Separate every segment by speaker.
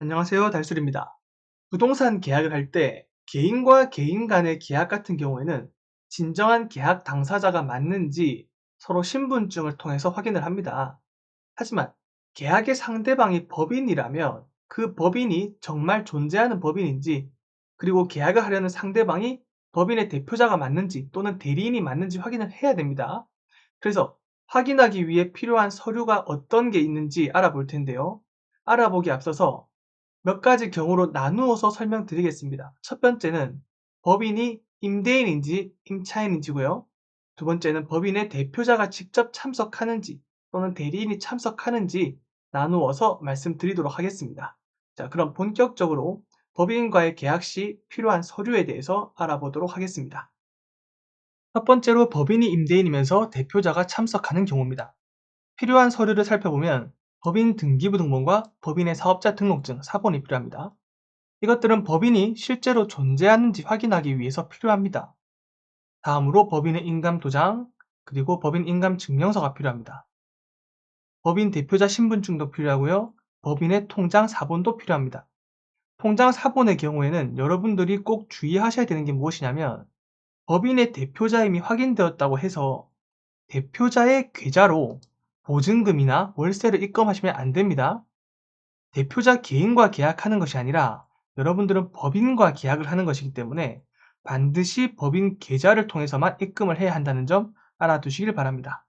Speaker 1: 안녕하세요. 달술입니다. 부동산 계약을 할 때 개인과 개인 간의 계약 같은 경우에는 진정한 계약 당사자가 맞는지 서로 신분증을 통해서 확인을 합니다. 하지만 계약의 상대방이 법인이라면 그 법인이 정말 존재하는 법인인지, 그리고 계약을 하려는 상대방이 법인의 대표자가 맞는지 또는 대리인이 맞는지 확인을 해야 됩니다. 그래서 확인하기 위해 필요한 서류가 어떤 게 있는지 알아볼 텐데요. 알아보기 앞서서 몇 가지 경우로 나누어서 설명드리겠습니다. 첫 번째는 법인이 임대인인지 임차인인지고요. 두 번째는 법인의 대표자가 직접 참석하는지 또는 대리인이 참석하는지 나누어서 말씀드리도록 하겠습니다. 자, 그럼 본격적으로 법인과의 계약 시 필요한 서류에 대해서 알아보도록 하겠습니다. 첫 번째로 법인이 임대인이면서 대표자가 참석하는 경우입니다. 필요한 서류를 살펴보면 법인 등기부 등본과 법인의 사업자 등록증, 사본이 필요합니다. 이것들은 법인이 실제로 존재하는지 확인하기 위해서 필요합니다. 다음으로 법인의 인감도장, 그리고 법인 인감증명서가 필요합니다. 법인 대표자 신분증도 필요하고요. 법인의 통장 사본도 필요합니다. 통장 사본의 경우에는 여러분들이 꼭 주의하셔야 되는 게 무엇이냐면, 법인의 대표자임이 확인되었다고 해서 대표자의 계좌로 보증금이나 월세를 입금하시면 안 됩니다. 대표자 개인과 계약하는 것이 아니라 여러분들은 법인과 계약을 하는 것이기 때문에 반드시 법인 계좌를 통해서만 입금을 해야 한다는 점 알아두시길 바랍니다.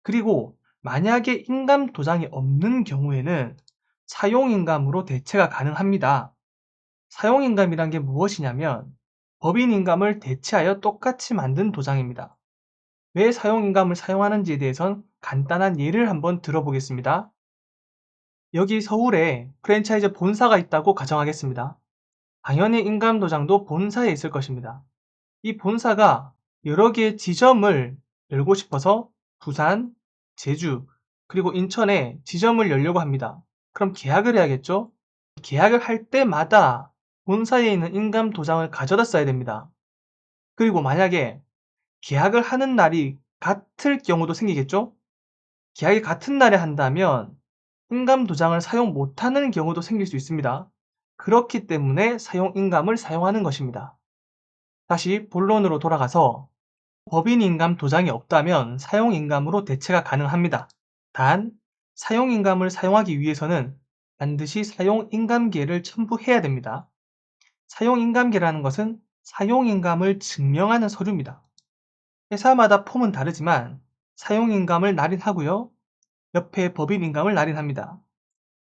Speaker 1: 그리고 만약에 인감 도장이 없는 경우에는 사용인감으로 대체가 가능합니다. 사용인감이란 게 무엇이냐면 법인인감을 대체하여 똑같이 만든 도장입니다. 왜 사용인감을 사용하는지에 대해선 간단한 예를 한번 들어보겠습니다. 여기 서울에 프랜차이즈 본사가 있다고 가정하겠습니다. 당연히 인감도장도 본사에 있을 것입니다. 이 본사가 여러 개의 지점을 열고 싶어서 부산, 제주, 그리고 인천에 지점을 열려고 합니다. 그럼 계약을 해야겠죠? 계약을 할 때마다 본사에 있는 인감도장을 가져다 써야 됩니다. 그리고 만약에 계약을 하는 날이 같을 경우도 생기겠죠? 계약이 같은 날에 한다면 인감도장을 사용 못하는 경우도 생길 수 있습니다. 그렇기 때문에 사용인감을 사용하는 것입니다. 다시 본론으로 돌아가서 법인인감 도장이 없다면 사용인감으로 대체가 가능합니다. 단, 사용인감을 사용하기 위해서는 반드시 사용인감계를 첨부해야 됩니다. 사용인감계라는 것은 사용인감을 증명하는 서류입니다. 회사마다 폼은 다르지만 사용인감을 날인하고요. 옆에 법인인감을 날인합니다.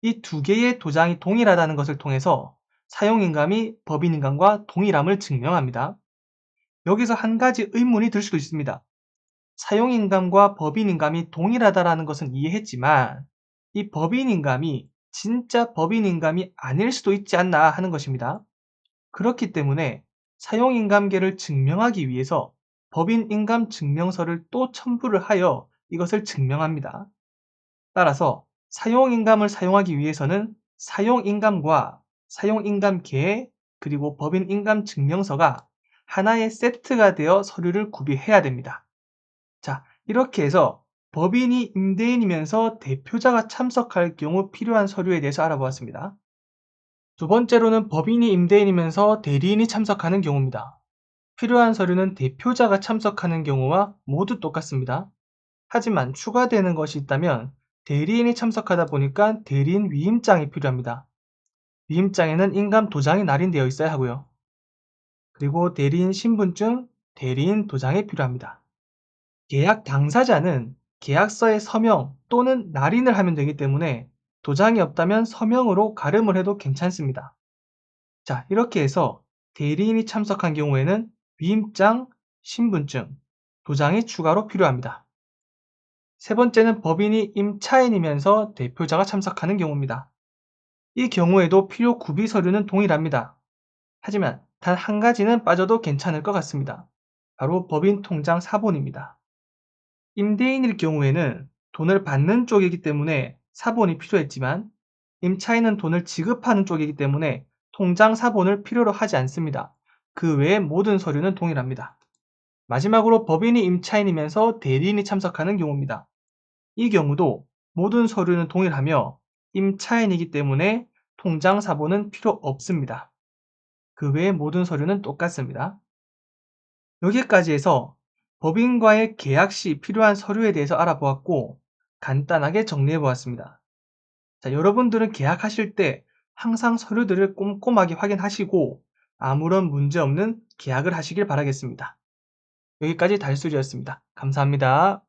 Speaker 1: 이 두 개의 도장이 동일하다는 것을 통해서 사용인감이 법인인감과 동일함을 증명합니다. 여기서 한 가지 의문이 들 수도 있습니다. 사용인감과 법인인감이 동일하다는 것은 이해했지만 이 법인인감이 진짜 법인인감이 아닐 수도 있지 않나 하는 것입니다. 그렇기 때문에 사용인감계를 증명하기 위해서 법인인감 증명서를 또 첨부를 하여 이것을 증명합니다. 따라서 사용인감을 사용하기 위해서는 사용인감과 사용인감계 그리고 법인인감 증명서가 하나의 세트가 되어 서류를 구비해야 됩니다. 자, 이렇게 해서 법인이 임대인이면서 대표자가 참석할 경우 필요한 서류에 대해서 알아보았습니다. 두 번째로는 법인이 임대인이면서 대리인이 참석하는 경우입니다. 필요한 서류는 대표자가 참석하는 경우와 모두 똑같습니다. 하지만 추가되는 것이 있다면 대리인이 참석하다 보니까 대리인 위임장이 필요합니다. 위임장에는 인감 도장이 날인되어 있어야 하고요. 그리고 대리인 신분증, 대리인 도장이 필요합니다. 계약 당사자는 계약서에 서명 또는 날인을 하면 되기 때문에 도장이 없다면 서명으로 가름을 해도 괜찮습니다. 자, 이렇게 해서 대리인이 참석한 경우에는 위임장, 신분증, 도장이 추가로 필요합니다. 세 번째는 법인이 임차인이면서 대표자가 참석하는 경우입니다. 이 경우에도 필요 구비 서류는 동일합니다. 하지만 단 한 가지는 빠져도 괜찮을 것 같습니다. 바로 법인 통장 사본입니다. 임대인일 경우에는 돈을 받는 쪽이기 때문에 사본이 필요했지만 임차인은 돈을 지급하는 쪽이기 때문에 통장 사본을 필요로 하지 않습니다. 그 외의 모든 서류는 동일합니다. 마지막으로 법인이 임차인이면서 대리인이 참석하는 경우입니다. 이 경우도 모든 서류는 동일하며 임차인이기 때문에 통장 사본은 필요 없습니다. 그 외의 모든 서류는 똑같습니다. 여기까지 해서 법인과의 계약 시 필요한 서류에 대해서 알아보았고 간단하게 정리해 보았습니다. 자, 여러분들은 계약하실 때 항상 서류들을 꼼꼼하게 확인하시고 아무런 문제 없는 계약을 하시길 바라겠습니다. 여기까지 달수지였습니다. 감사합니다.